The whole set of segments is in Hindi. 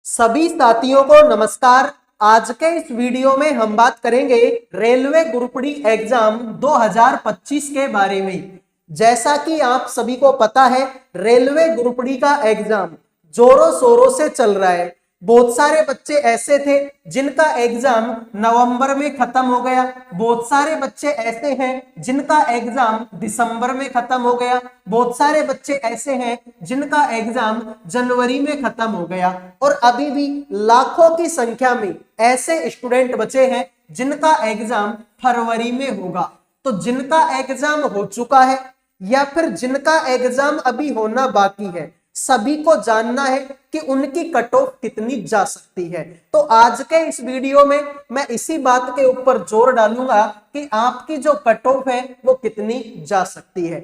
सभी साथियों को नमस्कार। आज के इस वीडियो में हम बात करेंगे रेलवे ग्रुप डी एग्जाम 2025 के बारे में। जैसा कि आप सभी को पता है, रेलवे ग्रुप डी का एग्जाम जोरों शोरों से चल रहा है। बहुत सारे बच्चे ऐसे थे जिनका एग्जाम नवंबर में खत्म हो गया, बहुत सारे बच्चे ऐसे हैं जिनका एग्जाम दिसंबर में खत्म हो गया, बहुत सारे बच्चे ऐसे हैं जिनका एग्जाम जनवरी में खत्म हो गया, और अभी भी लाखों की संख्या में ऐसे स्टूडेंट बचे हैं जिनका एग्जाम फरवरी में होगा। तो जिनका एग्जाम हो चुका है या फिर जिनका एग्जाम अभी होना बाकी है, सभी को जानना है कि उनकी कट ऑफ कितनी जा सकती है। तो आज के इस वीडियो में मैं इसी बात के ऊपर जोर डालूंगा कि आपकी जो कट ऑफ है वो कितनी जा सकती है।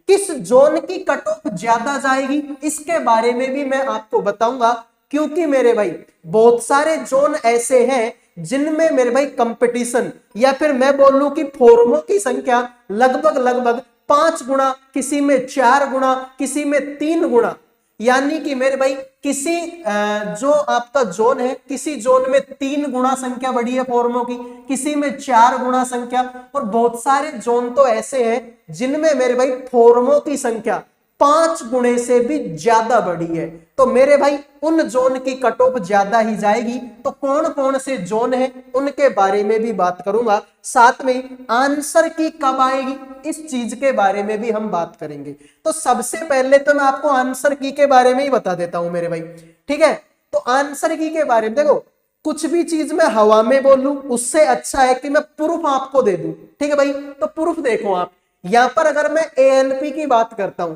किस जोन की कट ऑफ ज्यादा जाएगी इसके बारे में भी मैं आपको बताऊंगा, क्योंकि मेरे भाई बहुत सारे जोन ऐसे हैं जिनमें मेरे भाई कंपटीशन या फिर मैं बोलूं कि फॉर्मों की संख्या लगभग 5 गुना, किसी में 4 गुना, किसी में 3 गुना। यानी कि मेरे भाई किसी जो आपका जोन है, किसी जोन में 3 गुना संख्या बढ़ी है फॉर्मों की, किसी में 4 गुना संख्या, और बहुत सारे जोन तो ऐसे हैं जिनमें मेरे भाई फॉर्मों की संख्या 5 गुने से भी ज्यादा बढ़ी है। तो मेरे भाई उन जोन की कट ऑफ ज्यादा ही जाएगी। तो कौन कौन से जोन है उनके बारे में भी बात करूंगा, साथ में आंसर की कब आएगी इस चीज के बारे में भी हम बात करेंगे। तो सबसे पहले तो मैं आपको आंसर की के बारे में ही बता देता हूं मेरे भाई, ठीक है। तो आंसर की के बारे में देखो, कुछ भी चीज मैं हवा में बोलूं उससे अच्छा है कि मैं प्रूफ आपको दे दूं, ठीक है भाई। तो प्रूफ देखो आप, यहां पर अगर मैं एएलपी की बात करता हूं,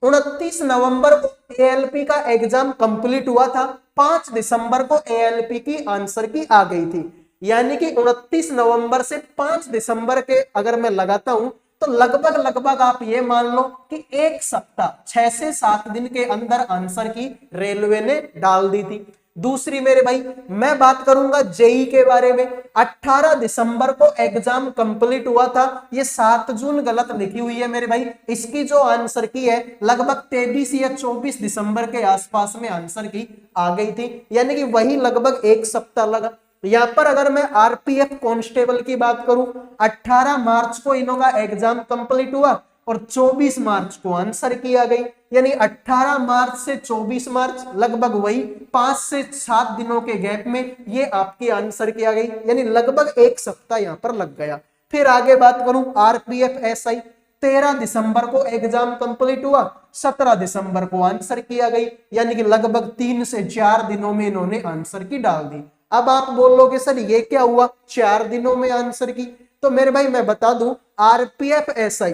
29 नवंबर को एएलपी का एग्जाम कंप्लीट हुआ था, 5 दिसंबर को एएलपी की आंसर की आ गई थी। यानी कि 29 नवंबर से 5 दिसंबर के अगर मैं लगाता हूं तो लगभग आप ये मान लो कि एक सप्ताह 6 से 7 दिन के अंदर आंसर की रेलवे ने डाल दी थी। दूसरी मेरे भाई मैं बात करूंगा जेई के बारे में, 18 दिसंबर को एग्जाम कंप्लीट हुआ था, ये 7 जून गलत लिखी हुई है मेरे भाई। इसकी जो आंसर की है लगभग 23 या 24 दिसंबर के आसपास में आंसर की आ गई थी, यानी कि वही लगभग एक सप्ताह लगा। यहां पर अगर मैं आरपीएफ कांस्टेबल की बात करूं, 18 मार्च को इन्हों का एग्जाम कंप्लीट हुआ और 24 मार्च को आंसर की आ गई, यानी 18 मार्च से 24 मार्च लगभग वही 5 से 7 दिनों के गैप में ये आपकी आंसर की आ गई, यानी लगभग एक सप्ताह यहां पर लग गया। फिर आगे बात करूं आरपीएफ एसआई, 13 दिसंबर को एग्जाम कंप्लीट हुआ, 17 दिसंबर को आंसर की आ गई, यानी कि लगभग 3 से 4 दिनों में इन्होंने आंसर की डाल दी। अब आप बोलोगे सर ये क्या हुआ 4 दिनों में आंसर की? तो मेरे भाई मैं बता दूं, आरपीएफ एसआई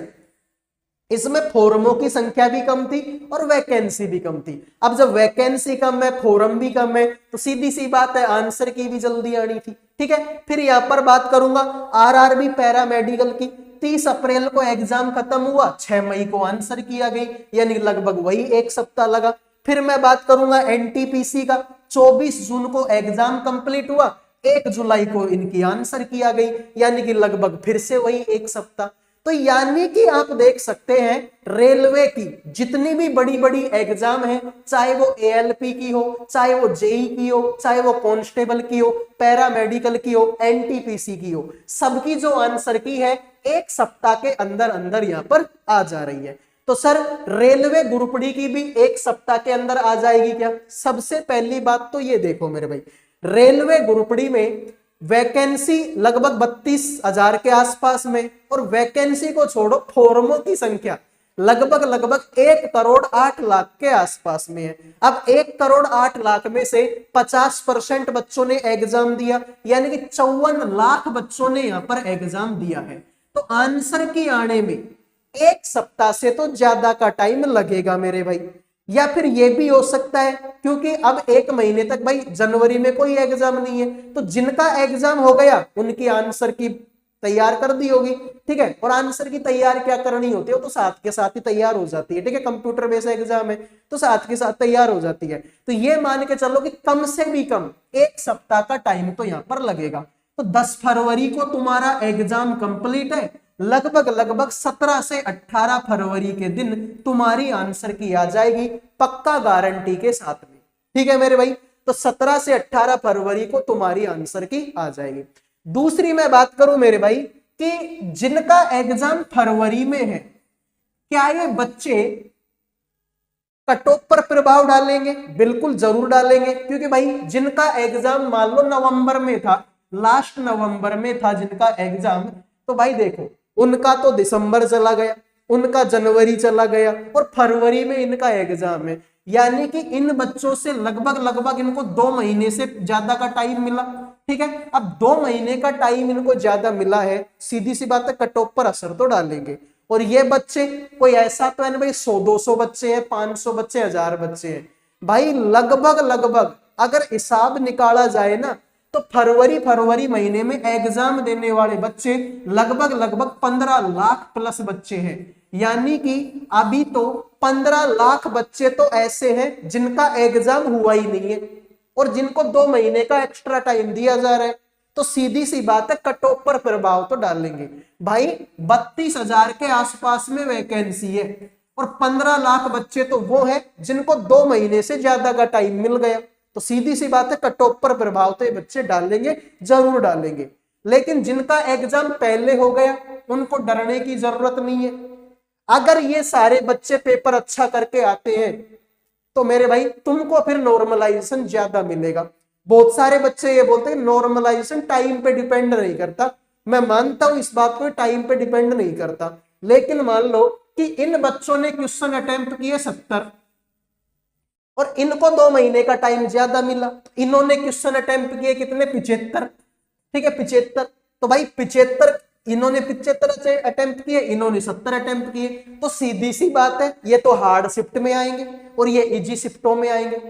इसमें फॉर्मों की संख्या भी कम थी और वैकेंसी भी कम थी। अब जब वैकेंसी कम है, फॉर्म भी कम है, तो सीधी सी बात है आंसर की भी जल्दी आनी थी, ठीक है। फिर यहां पर बात करूंगा आरआरबी पैरामेडिकल की, 30 अप्रैल को एग्जाम खत्म हुआ, 6 मई को आंसर की आ गई, यानी लगभग वही एक सप्ताह लगा। फिर मैं बात करूंगा एनटीपीसी का, 24 जून को एग्जाम कंप्लीट हुआ, 1 जुलाई को इनकी आंसर की आ गई, यानी कि लगभग फिर से वही एक सप्ताह। तो यानी कि आप देख सकते हैं रेलवे की जितनी भी बड़ी बड़ी एग्जाम है, चाहे वो एएलपी की हो, चाहे वो जेई की हो, चाहे वो कांस्टेबल की हो, पैरामेडिकल की हो, एनटीपीसी की हो, सबकी जो आंसर की है एक सप्ताह के अंदर अंदर यहां पर आ जा रही है। तो सर रेलवे ग्रुप डी की भी एक सप्ताह के अंदर आ जाएगी क्या? सबसे पहली बात तो ये देखो मेरे भाई, रेलवे ग्रुप डी में वैकेंसी लगभग 32,000 के आसपास में, और वैकेंसी को छोड़ो फॉर्मों की संख्या लगभग 1,08,00,000 के आसपास में है। अब 1,08,00,000 में से 50% बच्चों ने एग्जाम दिया, यानी कि 54 लाख बच्चों ने यहां पर एग्जाम दिया है। तो आंसर की आने में एक सप्ताह से तो ज्यादा का टाइम लगेगा मेरे भाई। या फिर यह भी हो सकता है क्योंकि अब 1 महीने तक भाई जनवरी में कोई एग्जाम नहीं है, तो जिनका एग्जाम हो गया उनकी आंसर की तैयार कर दी होगी, ठीक है। और आंसर की तैयार क्या करनी होती है, वो तो साथ के साथ ही तैयार हो जाती है, ठीक है। कंप्यूटर बेस्ड एग्जाम है तो साथ के साथ तैयार हो जाती है। तो ये मान के चलो कि कम से भी कम एक सप्ताह का टाइम तो यहां पर लगेगा। तो 10 फरवरी को तुम्हारा एग्जाम कंप्लीट है, लगभग 17 से 18 फरवरी के दिन तुम्हारी आंसर की आ जाएगी, पक्का गारंटी के साथ में, ठीक है मेरे भाई। तो 17 से 18 फरवरी को तुम्हारी आंसर की आ जाएगी। दूसरी मैं बात करूं मेरे भाई कि जिनका एग्जाम फरवरी में है, क्या ये बच्चे कट ऑफ पर प्रभाव डालेंगे? बिल्कुल जरूर डालेंगे, क्योंकि भाई जिनका एग्जाम मान लो नवंबर में था, लास्ट नवंबर में था जिनका एग्जाम, तो भाई देखो उनका तो दिसंबर चला गया, उनका जनवरी चला गया और फरवरी में इनका एग्जाम है। यानी कि इन बच्चों से लगभग इनको 2 महीने से ज्यादा का टाइम मिला। ठीक है, अब 2 महीने का टाइम इनको ज्यादा मिला है, सीधी सी बात है कट ऑफ पर असर तो डालेंगे। और ये बच्चे कोई ऐसा तो है ना भाई 100-200 बच्चे हैं, 500 बच्चे, 1000 बच्चे हैं भाई, लगभग अगर हिसाब निकाला जाए ना तो फरवरी महीने में एग्जाम देने वाले बच्चे लगभग 15 लाख प्लस बच्चे हैं। यानी कि अभी तो 15 लाख बच्चे तो ऐसे हैं जिनका एग्जाम हुआ ही नहीं है और जिनको 2 महीने का एक्स्ट्रा टाइम दिया जा रहा है। तो सीधी सी बात है कट ऑफ पर प्रभाव तो डालेंगे भाई। 32,000 के आसपास में वैकेंसी है और 15 लाख बच्चे तो वो है जिनको 2 महीने से ज्यादा का टाइम मिल गया। तो सीधी सी बात है कट ऑफ पर प्रभाव तो ये बच्चे डालेंगे, जरूर डालेंगे। लेकिन जिनका एग्जाम पहले हो गया उनको डरने की जरूरत नहीं है। अगर ये सारे बच्चे पेपर अच्छा करके आते हैं तो मेरे भाई तुमको फिर नॉर्मलाइजेशन ज्यादा मिलेगा। बहुत सारे बच्चे ये बोलते हैं नॉर्मलाइजेशन टाइम पे डिपेंड नहीं करता। मैं मानता हूं इस बात को, टाइम पे डिपेंड नहीं करता, लेकिन मान लो कि इन बच्चों ने क्वेश्चन अटेम्प्ट किए 70 और इनको 2 महीने का टाइम ज्यादा मिला, इन्होंने क्वेश्चन अटेम्प्ट किए कितने? 75। ठीक है, 75। तो भाई 75, इन्होंने 75 अटेम्प्ट किए, इन्होंने 70 अटेम्प्ट किए, तो सीधी सी बात है ये तो हार्ड शिफ्ट में आएंगे और ये इजी शिफ्टों में आएंगे।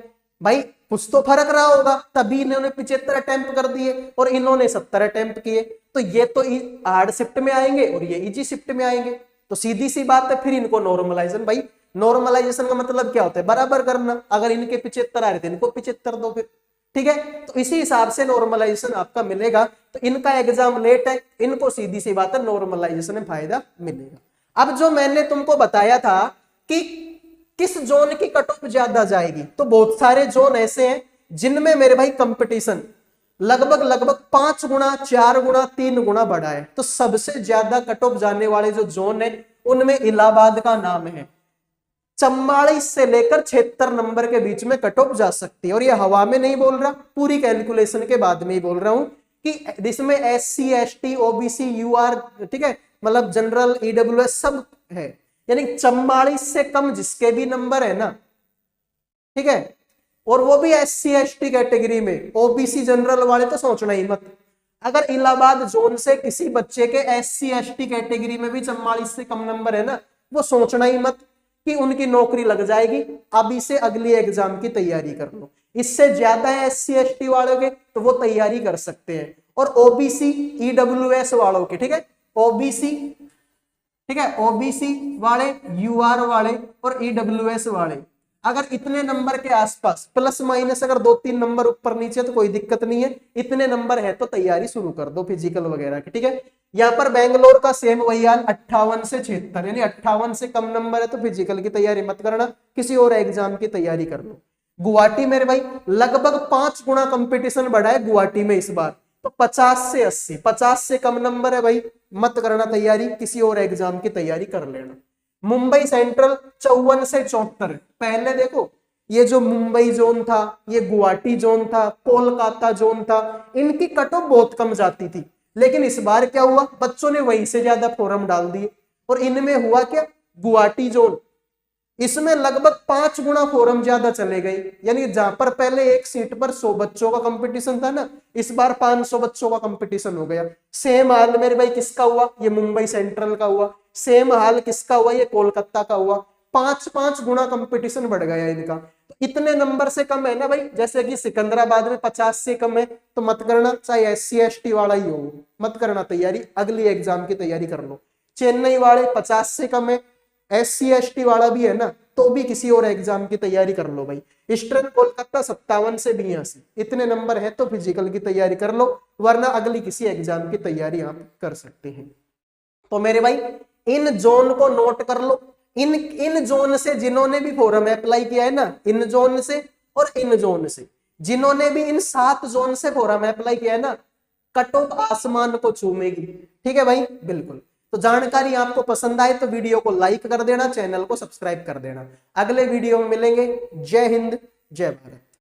भाई कुछ तो फर्क रहा होगा, तभी इन्होंने 75 अटेम्प्ट कर दिए और इन्होंने 70 अटेम्प्ट किए, तो ये तो हार्ड शिफ्ट में आएंगे और ये इजी शिफ्ट में आएंगे। तो सीधी सी बात है फिर इनको नॉर्मलाइजेशन, भाई नॉर्मलाइजेशन का मतलब क्या होता है? बराबर करना। अगर इनके 75 आ रहे थे इनको 75 दो फिर। ठीक है, तो इसी हिसाब से नॉर्मलाइजेशन आपका मिलेगा। तो इनका एग्जाम लेट है, इनको सीधी सी बात है नॉर्मलाइजेशन में फायदा मिलेगा। अब जो मैंने तुमको बताया था कि किस जोन की कट ऑफ ज्यादा जाएगी, तो बहुत सारे जोन ऐसे हैं जिनमें मेरे भाई कंपटीशन लगभग 5 गुना, 4 गुना, 3 गुना बढ़ा है। तो सबसे ज्यादा कट ऑफ जाने वाले जो जोन है उनमें इलाहाबाद का नाम है। 44 से लेकर 76 नंबर के बीच में कट ऑफ जा सकती है। और ये हवा में नहीं बोल रहा, पूरी कैलकुलेशन के बाद में ही बोल रहा हूं कि इसमें SC, ST, OBC, UR, ठीक है, मतलब जनरल, EWS सब है। यानी 44 से कम जिसके भी नंबर है ना, ठीक है, और वो भी SC, ST कैटेगरी में, OBC जनरल वाले तो सोचना ही मत। अगर इलाहाबाद जोन से किसी बच्चे के SC, ST कैटेगरी में भी 44 से कम नंबर है ना, वो सोचना ही मत कि उनकी नौकरी लग जाएगी। अभी से अगली एग्जाम की तैयारी कर लो। इससे ज्यादा है SC, ST वालों के तो वो तैयारी कर सकते हैं। और OBC, EWS वालों के, ठीक है, OBC, ठीक है, OBC वाले, UR वाले और EWS वाले अगर इतने नंबर के आसपास, प्लस माइनस अगर 2-3 नंबर ऊपर नीचे तो कोई दिक्कत नहीं है, इतने नंबर है तो तैयारी शुरू कर दो फिजिकल वगैरह की। ठीक है, यहाँ पर बेंगलोर का सेम वही हाल, 58 से 76, यानी 58 से कम नंबर है तो फिजिकल की तैयारी मत करना, किसी और एग्जाम की तैयारी कर लो। गुवाहाटी मेरे भाई लगभग 5 गुना कंपटीशन बढ़ा है गुवाहाटी में इस बार, तो 50 से 80, 50 से कम नंबर है भाई, मत करना तैयारी, किसी और एग्जाम की तैयारी कर लेना। मुंबई सेंट्रल 54 से 74, पहले देखो ये जो मुंबई जोन था, ये गुवाहाटी जोन था, कोलकाता जोन था, इनकी कट ऑफ बहुत कम जाती थी। लेकिन इस बार क्या हुआ, बच्चों ने वहीं से ज्यादा फॉर्म डाल दिए और इनमें हुआ क्या, गुवाहाटी जोन, इसमें लगभग 5 गुना फॉर्म ज्यादा चले गए। यानी जहां पर पहले एक सीट पर 100 बच्चों का कंपटीशन था ना, इस बार 500 बच्चों का कंपटीशन हो गया। सेम हाल मेरे भाई किसका हुआ, ये मुंबई सेंट्रल का हुआ। सेम हाल किसका हुआ, ये कोलकाता का हुआ। 5-5 गुना कंपटीशन बढ़ गया इनका। तो इतने नंबर से कम है ना भाई, जैसे कि सिकंदराबाद में 50 से कम है तो मत करना, चाहे SC ST वाला ही हो, मत करना तैयारी, अगली एग्जाम की तैयारी कर लो। चेन्नई वाले 50 से कम है, SC ST वाला भी है ना, तो भी किसी और एग्जाम की तैयारी कर लो भाई। ईस्टर्न कोलकाता 57 से 82, इतने नंबर है तो फिजिकल की तैयारी कर लो, वरना अगली किसी एग्जाम की तैयारी आप कर सकते हैं। तो मेरे भाई इन जोन को नोट कर लो। इन जोन से जिन्होंने भी फॉर्म अप्लाई किया है ना, इन जोन से और इन जोन से, जिन्होंने भी इन 7 जोन से फोरम अप्लाई किया है ना, कट ऑफ आसमान को चूमेगी। ठीक है भाई, बिल्कुल। तो जानकारी आपको पसंद आए तो वीडियो को लाइक कर देना, चैनल को सब्सक्राइब कर देना। अगले वीडियो में मिलेंगे। जय हिंद, जय भारत।